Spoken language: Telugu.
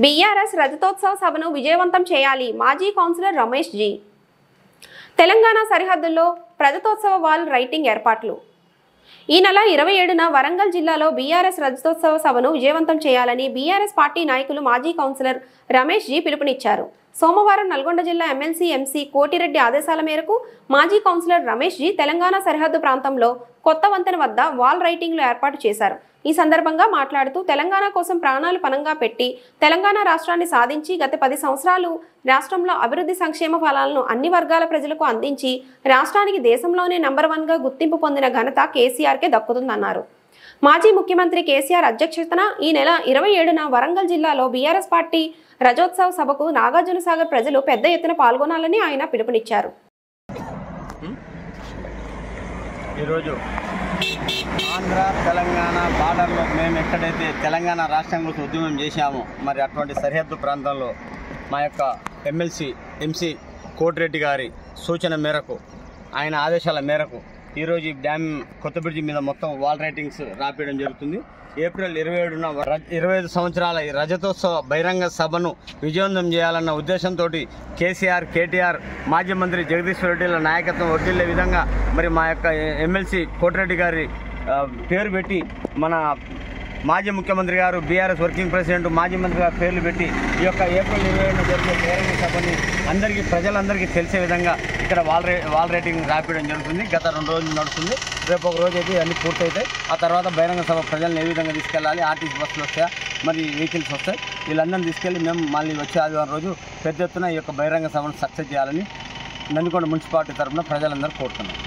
బీఆర్ఎస్ రజతోత్సవ సభను విజయవంతం చేయాలి మాజీ కౌన్సిలర్ రమేష్ జీ. తెలంగాణ సరిహద్దుల్లో రజతోత్సవ వాల్ రైటింగ్ ఏర్పాట్లు. ఈ నెల 27న వరంగల్ జిల్లాలో బీఆర్ఎస్ రజతోత్సవ సభను విజయవంతం చేయాలని బీఆర్ఎస్ పార్టీ నాయకులు మాజీ కౌన్సిలర్ రమేష్ జీ పిలుపునిచ్చారు. సోమవారం నల్గొండ జిల్లా ఎమ్మెల్సీ ఎంసీ కోటిరెడ్డి ఆదేశాల మేరకు మాజీ కౌన్సిలర్ రమేష్ జీ తెలంగాణ సరిహద్దు ప్రాంతంలో కొత్త వంతెన వద్ద వాల్ రైటింగ్లు ఏర్పాటు చేశారు. ఈ సందర్భంగా మాట్లాడుతూ తెలంగాణ కోసం ప్రాణాలు పణంగా పెట్టి తెలంగాణ రాష్ట్రాన్ని సాధించి గత 10 సంవత్సరాలు రాష్ట్రంలో అభివృద్ధి సంక్షేమ ఫలాలను అన్ని వర్గాల ప్రజలకు అందించి రాష్ట్రానికి దేశంలోనే నంబర్ 1గా గుర్తింపు పొందిన ఘనత కేసీఆర్కే దక్కుతుందన్నారు. మాజీ ముఖ్యమంత్రి కేసీఆర్ అధ్యక్షతన ఈ నెల 27న వరంగల్ జిల్లాలో బీఆర్ఎస్ పార్టీ రజోత్సవ సభకు నాగార్జునసాగర్ ప్రజలు పెద్ద ఎత్తున పాల్గొనాలని ఆయన పిలుపునిచ్చారు. ఈరోజు ఆంధ్ర తెలంగాణ బార్డర్లో మేము ఎక్కడైతే తెలంగాణ రాష్ట్రం గురించి ఉద్యమం చేశామో మరి అటువంటి సరిహద్దు ప్రాంతంలో మా యొక్క ఎమ్మెల్సీ ఎంసీ కోటిరెడ్డి గారి సూచన మేరకు ఆయన ఆదేశాల మేరకు ఈరోజు ఈ డ్యామ్ కొత్త బ్రిడ్జి మీద మొత్తం వాల్ రైటింగ్స్ రాపేయడం జరుగుతుంది. ఏప్రిల్ 27న 25 సంవత్సరాల ఈ రజతోత్సవ బహిరంగ సభను విజయవంతం చేయాలన్న ఉద్దేశంతో కేటీఆర్ మాజీ మంత్రి జగదీశ్వర్ రెడ్డిల నాయకత్వం వర్ధిల్లే విధంగా మరి మా యొక్క ఎమ్మెల్సీ కోటిరెడ్డి గారి పేరు పెట్టి మన మాజీ ముఖ్యమంత్రి గారు బీఆర్ఎస్ వర్కింగ్ ప్రెసిడెంట్ మాజీ మంత్రి గారు పేర్లు పెట్టి ఈ యొక్క ఏప్రిల్ 27న జరిగే బహిరంగ సభని ప్రజలందరికీ తెలిసే విధంగా ఇక్కడ వాల్ రైటింగ్ రాపేయడం జరుగుతుంది. గత 2 రోజులు నడుస్తుంది. రేపు ఒక రోజు అయితే అన్నీ పూర్తవుతాయి. ఆ తర్వాత బహిరంగ సభ ప్రజలను ఏ విధంగా తీసుకెళ్ళాలి, ఆర్టీసీ బస్సులు వస్తాయా, మరి వెహికల్స్ వస్తాయి, వీళ్ళందరినీ తీసుకెళ్ళి మేము మళ్ళీ వచ్చే ఆదివారం రోజు పెద్ద ఎత్తున ఈ యొక్క బహిరంగ సభను సక్సెస్ చేయాలని నందికొండ మున్సిపాలిటీ తరఫున ప్రజలందరూ కోరుతున్నాం.